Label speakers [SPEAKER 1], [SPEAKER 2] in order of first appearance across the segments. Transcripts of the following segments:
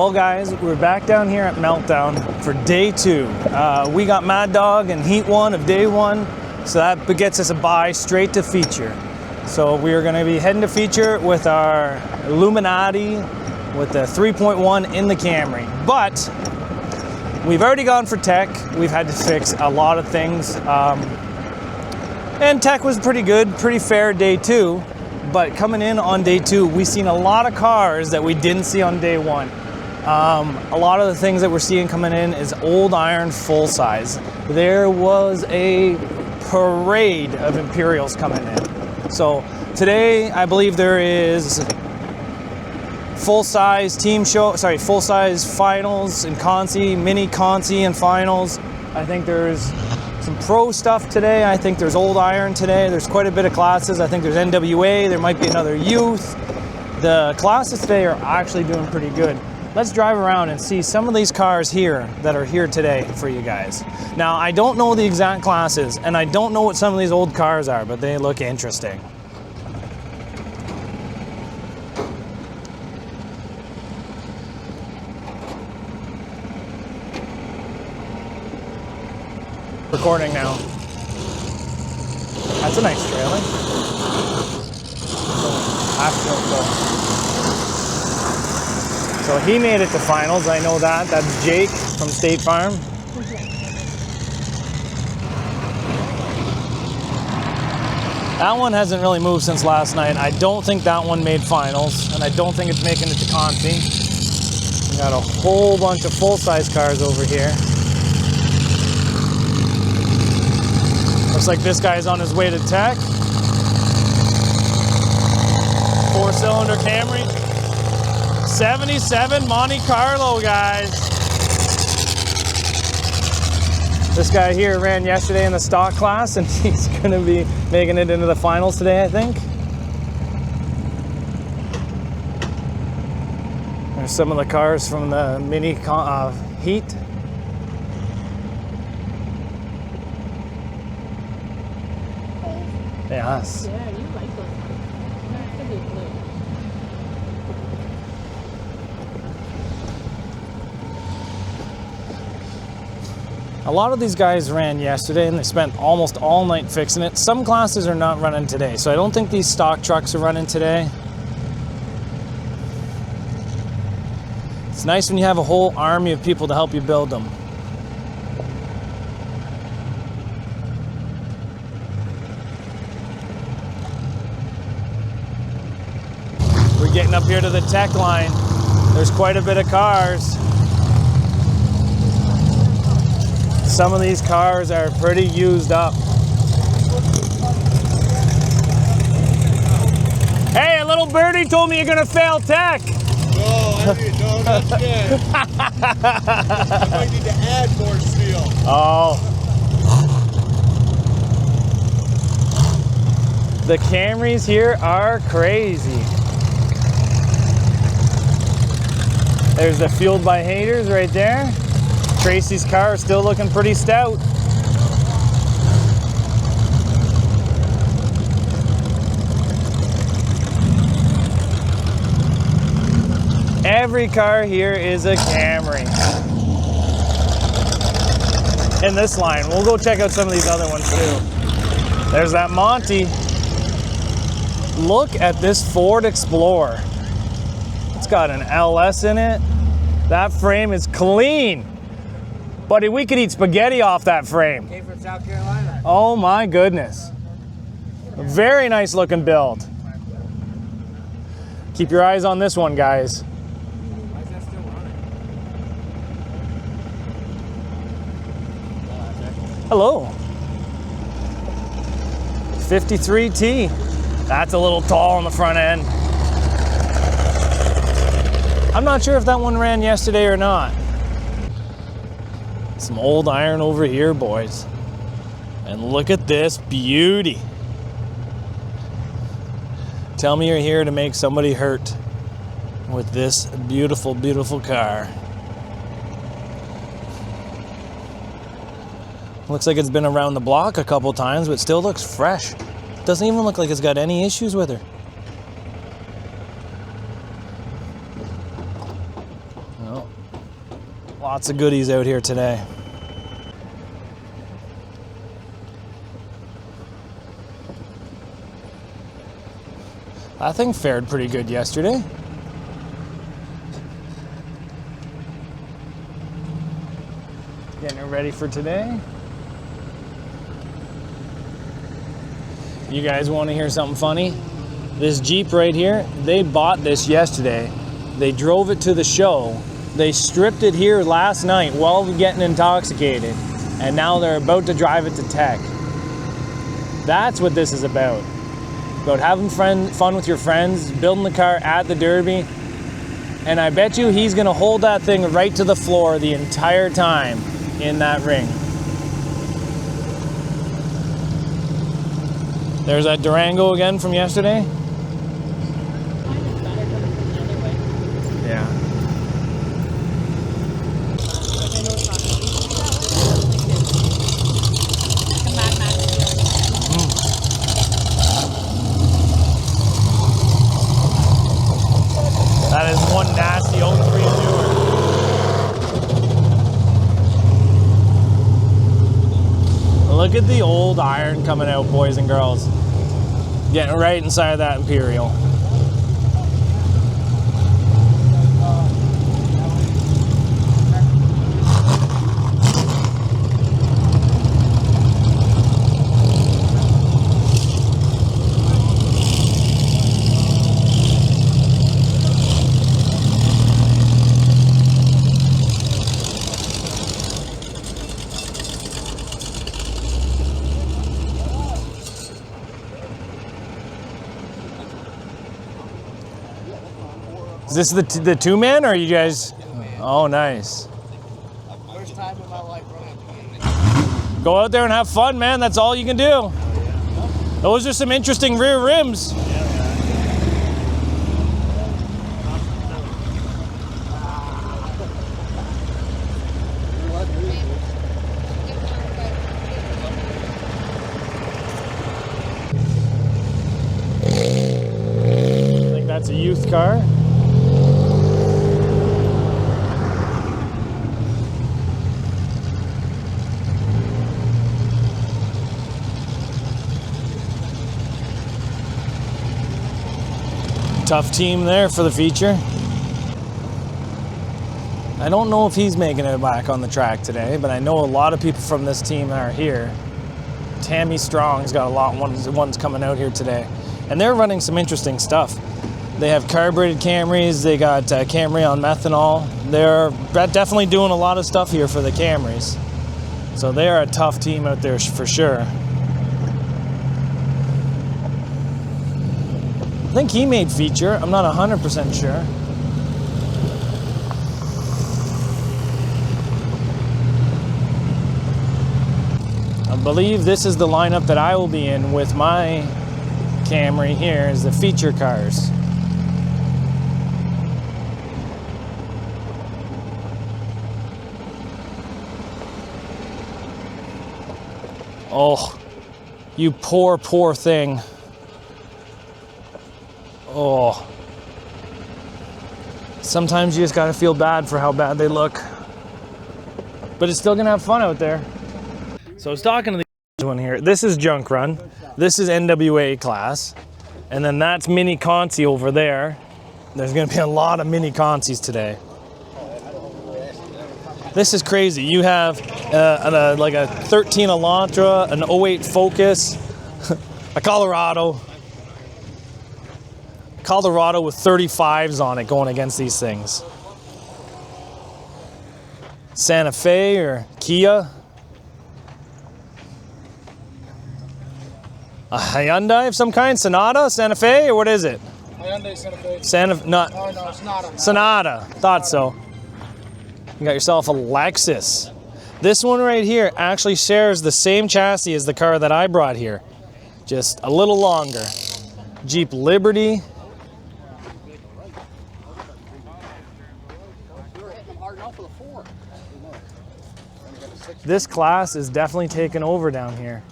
[SPEAKER 1] Well guys, we're back down here at Meltdown for day 2. We got Mad Dog and Heat 1 of day 1, so that gets us a buy straight to feature. So we are going to be heading to feature with our Illuminati with the 3.1 in the Camry. But we've already gone for tech. We've had to fix a lot of things. And tech was pretty good, pretty fair day 2. But coming in on day 2, we've seen a lot of cars that we didn't see on day 1. A lot of the things that we're seeing coming in is old iron full size. There was a parade of Imperials coming in. So today, I believe there is full size full size finals and Consi, mini Consi and finals. I think there's some pro stuff today. I think there's old iron today. There's quite a bit of classes. I think there's NWA. There might be another youth. The classes today are actually doing pretty good. Let's drive around and see some of these cars here that are here today for you guys. Now, I don't know the exact classes, and I don't know what some of these old cars are, but they look interesting. Recording now. That's a nice trailer. So he made it to finals, I know that. That's Jake from State Farm. That one hasn't really moved since last night. I don't think that one made finals, and I don't think it's making it to Conti. We got a whole bunch of full-size cars over here. Looks like this guy's on his way to tech. 4-cylinder Camry. 77 Monte Carlo, guys. This guy here ran yesterday in the stock class, and he's going to be making it into the finals today, I think. There's some of the cars from the mini heat. Yes.
[SPEAKER 2] Yeah, you like those.
[SPEAKER 1] A lot of these guys ran yesterday and they spent almost all night fixing it. Some classes are not running today, so I don't think these stock trucks are running today. It's nice when you have a whole army of people to help you build them. We're getting up here to the tech line. There's quite a bit of cars. Some of these cars are pretty used up. Hey, a little birdie told me you're gonna fail tech.
[SPEAKER 3] No, not yet. I might need to add more steel.
[SPEAKER 1] Oh. The Camrys here are crazy. There's the Fueled by Haters right there. Tracy's car is still looking pretty stout. Every car here is a Camry. In this line. We'll go check out some of these other ones too. There's that Monty. Look at this Ford Explorer. It's got an LS in it. That frame is clean. Buddy, we could eat spaghetti off that frame.
[SPEAKER 3] Came from South Carolina.
[SPEAKER 1] Oh my goodness. A very nice looking build. Keep your eyes on this one, guys.
[SPEAKER 3] Why is that still running?
[SPEAKER 1] Hello. 53T. That's a little tall on the front end. I'm not sure if that one ran yesterday or not. Some old iron over here, boys. And look at this beauty. Tell me you're here to make somebody hurt with this beautiful, beautiful car. Looks like it's been around the block a couple times, but still looks fresh. Doesn't even look like it's got any issues with her. Oh, Lots of goodies out here today. That thing fared pretty good yesterday. Getting it ready for today. You guys want to hear something funny? This Jeep right here, they bought this yesterday. They drove it to the show. They stripped it here last night while getting intoxicated. And now they're about to drive it to tech. That's what this is about. About having fun with your friends, building the car at the Derby. And I bet you he's gonna hold that thing right to the floor the entire time in that ring. There's that Durango again from yesterday. Yeah. That is one nasty 03 newer. Look at the old iron coming out, boys and girls. Getting right inside of that Imperial. Is this the two-man, or are you guys? Oh, nice.
[SPEAKER 3] First time in my life running.
[SPEAKER 1] Go out there and have fun, man. That's all you can do. Those are some interesting rear rims. I think that's a youth car. Tough team there for the feature. I don't know if he's making it back on the track today, but I know a lot of people from this team are here. Tammy Strong's got a lot of ones coming out here today. And they're running some interesting stuff. They have carbureted Camrys, they got Camry on methanol. They're definitely doing a lot of stuff here for the Camrys. So they are a tough team out there for sure. I think he made feature. I'm not 100% sure. I believe this is the lineup that I will be in with my Camry here, is the feature cars. Oh, you poor, poor thing. Oh. Sometimes you just gotta feel bad for how bad they look. But it's still gonna have fun out there. So I was talking to the one here. This is Junk Run. This is NWA class. And then that's Mini Consi over there. There's gonna be a lot of Mini Consis today. This is crazy. You have like a 13 Elantra, an 08 Focus, a Colorado with 35s on it going against these things. Santa Fe or Kia. A Hyundai of some kind, Sonata, Santa Fe, or what is it?
[SPEAKER 3] Hyundai Santa Fe.
[SPEAKER 1] No,
[SPEAKER 3] Sonata.
[SPEAKER 1] Sonata, thought so. You got yourself a Lexus. This one right here actually shares the same chassis as the car that I brought here, just a little longer. Jeep Liberty. This class is definitely taking over down here.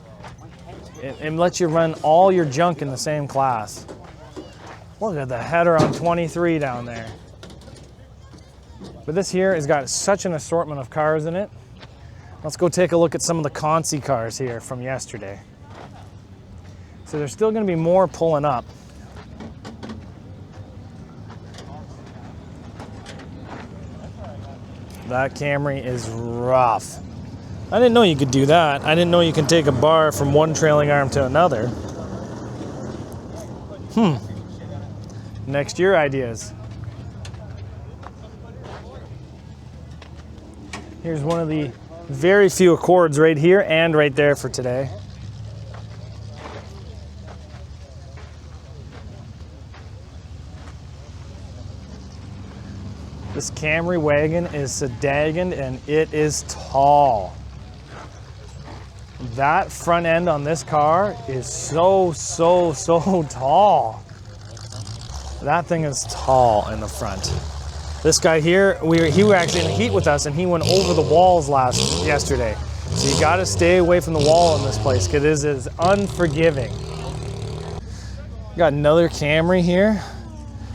[SPEAKER 1] It lets you run all your junk in the same class. Look at the header on 23 down there. But this here has got such an assortment of cars in it. Let's go take a look at some of the Consi cars here from yesterday. So there's still going to be more pulling up. That Camry is rough. I didn't know you could do that. I didn't know you can take a bar from one trailing arm to another. Next year ideas. Here's one of the very few Accords right here and right there for today. This Camry wagon is sedagoned and it is tall. That front end on this car is so tall. That thing is tall in the front. This guy here, he was actually in the heat with us and he went over the walls yesterday. So you gotta stay away from the wall in this place because it is unforgiving. Got another Camry here.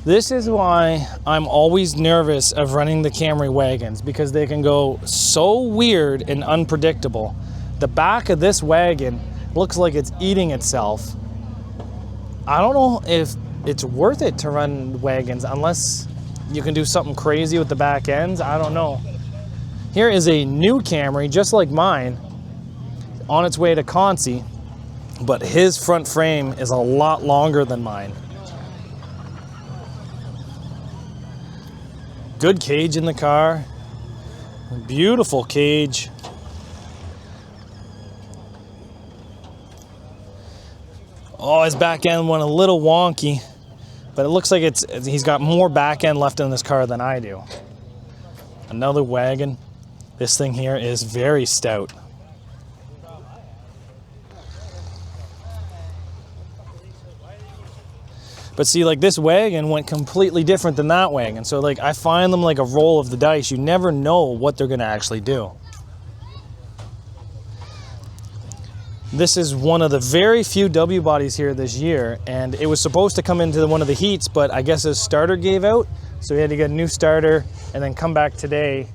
[SPEAKER 1] This is why I'm always nervous of running the Camry wagons because they can go so weird and unpredictable. The back of this wagon looks like it's eating itself. I don't know if it's worth it to run wagons unless you can do something crazy with the back ends. I don't know. Here is a new Camry, just like mine, on its way to Consi, but his front frame is a lot longer than mine. Good cage in the car. Beautiful cage. Oh, his back end went a little wonky, but it looks like he's got more back end left in this car than I do. Another wagon. This thing here is very stout. But see, like this wagon went completely different than that wagon. So like I find them like a roll of the dice. You never know what they're gonna actually do. This is one of the very few W bodies here this year, and it was supposed to come into one of the heats, but I guess his starter gave out, so he had to get a new starter and then come back today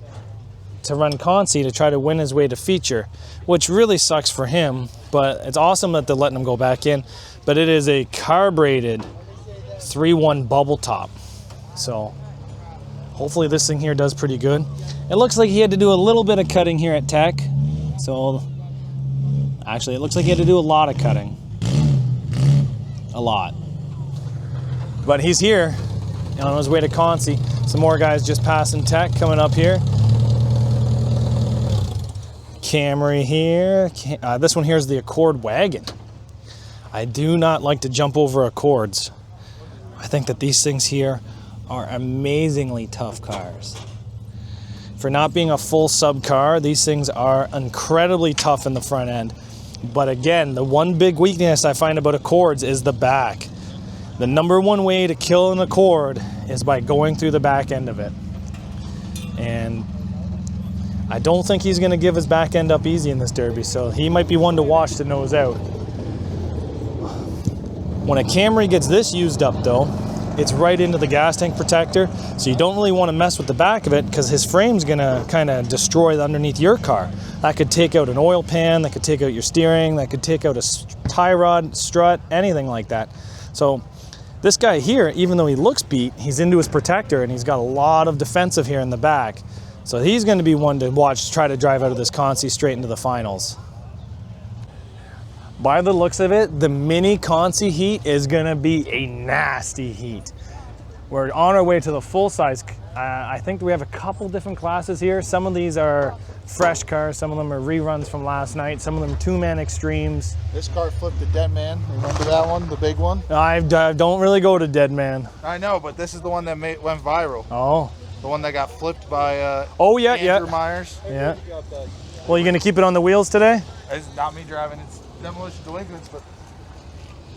[SPEAKER 1] to run Consi to try to win his way to feature, which really sucks for him, but it's awesome that they're letting him go back in. But it is a carbureted 3.1 bubble top, so hopefully this thing here does pretty good. It looks like he had to do a little bit of cutting here at Tech, so actually, it looks like he had to do a lot of cutting. A lot. But he's here on his way to Consi. Some more guys just passing Tech coming up here. Camry here. This one here is the Accord wagon. I do not like to jump over Accords. I think that these things here are amazingly tough cars. For not being a full sub car, these things are incredibly tough in the front end. But again, the one big weakness I find about Accords is the back. The number one way to kill an Accord is by going through the back end of it. And I don't think he's gonna give his back end up easy in this derby, so he might be one to watch to nose out. When a Camry gets this used up though, it's right into the gas tank protector, so you don't really want to mess with the back of it because his frame's gonna kind of destroy underneath your car. That could take out an oil pan, that could take out your steering, that could take out a tie rod, strut, anything like that. So this guy here, even though he looks beat, he's into his protector and he's got a lot of defensive here in the back. So he's going to be one to watch try to drive out of this Consi straight into the finals. By the looks of it, the mini Consi heat is going to be a nasty heat. We're on our way to the full size. I think we have a couple different classes here. Some of these are fresh cars, some of them are reruns from last night, some of them two-man extremes.
[SPEAKER 3] This car flipped a dead man. Remember that one, the big one?
[SPEAKER 1] I don't really go to dead man.
[SPEAKER 3] I know, but this is the one that went viral.
[SPEAKER 1] Oh.
[SPEAKER 3] The one that got flipped by
[SPEAKER 1] Andrew
[SPEAKER 3] Myers.
[SPEAKER 1] Yeah. Well, you gonna keep it on the wheels today?
[SPEAKER 3] It's not me driving, it's demolition delinquents, but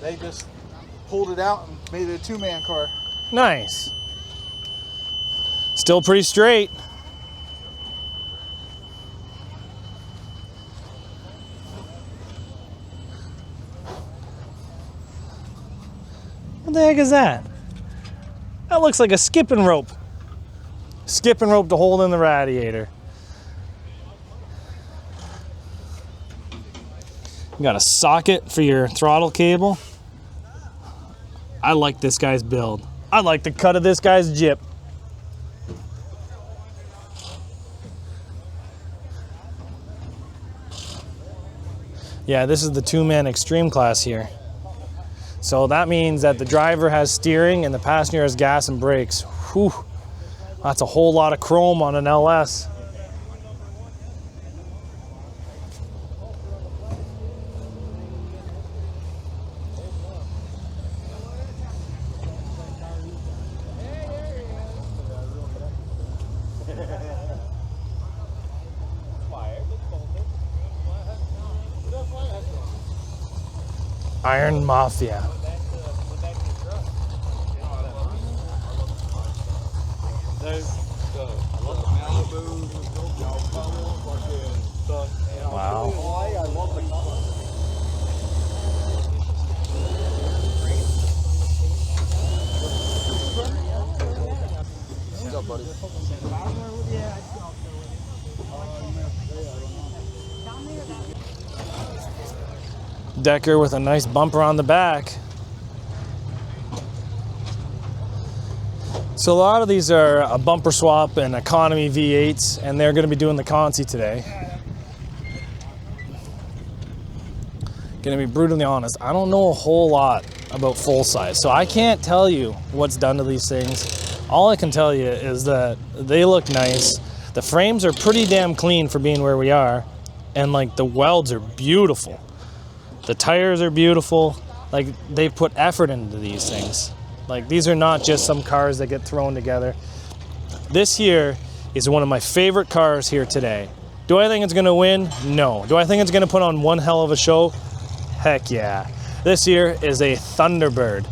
[SPEAKER 3] they just pulled it out and made it a two-man car.
[SPEAKER 1] Nice. Still pretty straight. What the heck is that? That looks like a skipping rope. skipping rope to hold in the radiator. You got a socket for your throttle cable. I like this guy's build. I like the cut of this guy's jip. Yeah, this is the 2-man extreme class here. So that means that the driver has steering and the passenger has gas and brakes. Whew, that's a whole lot of chrome on an LS. Iron Mafia. Wow.
[SPEAKER 3] What's up, buddy?
[SPEAKER 1] Decker with a nice bumper on the back. So a lot of these are a bumper swap and economy V8s, and they're going to be doing the Consi today. Going to be brutally honest, I don't know a whole lot about full size, so I can't tell you what's done to these things. All I can tell you is that they look nice. The frames are pretty damn clean for being where we are, and like the welds are beautiful. The tires are beautiful. Like, they put effort into these things. Like, these are not just some cars that get thrown together. This here is one of my favorite cars here today. Do I think it's gonna win? No. Do I think it's gonna put on one hell of a show? Heck yeah. This here is a Thunderbird.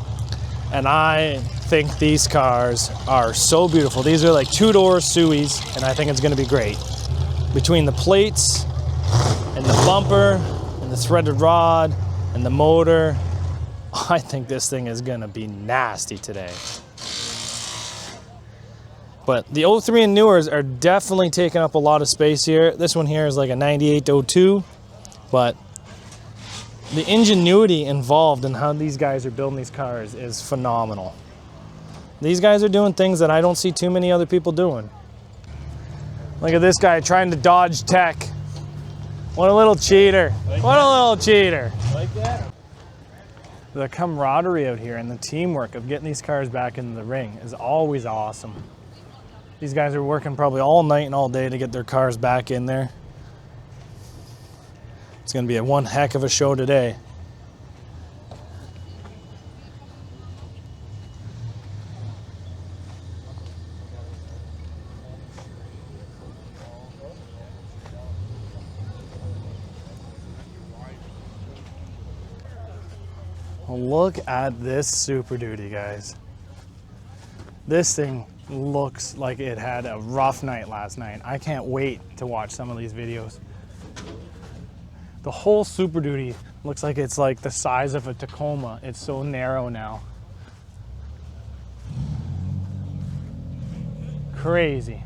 [SPEAKER 1] And I think these cars are so beautiful. These are like 2-door Suis, and I think it's gonna be great. Between the plates and the bumper, and the threaded rod and the motor, I think this thing is gonna be nasty today. But the 03 and newers are definitely taking up a lot of space here. This one here is like a 98-02, but the ingenuity involved in how these guys are building these cars is phenomenal. These guys are doing things that I don't see too many other people doing. Look at this guy trying to dodge tech. What a little cheater. What a little cheater.
[SPEAKER 3] Like that?
[SPEAKER 1] The camaraderie out here and the teamwork of getting these cars back into the ring is always awesome. These guys are working probably all night and all day to get their cars back in there. It's going to be one heck of a show today. Look at this Super Duty, guys. This thing looks like it had a rough night last night. I can't wait to watch some of these videos. The whole Super Duty looks like it's like the size of a Tacoma. It's so narrow now. Crazy.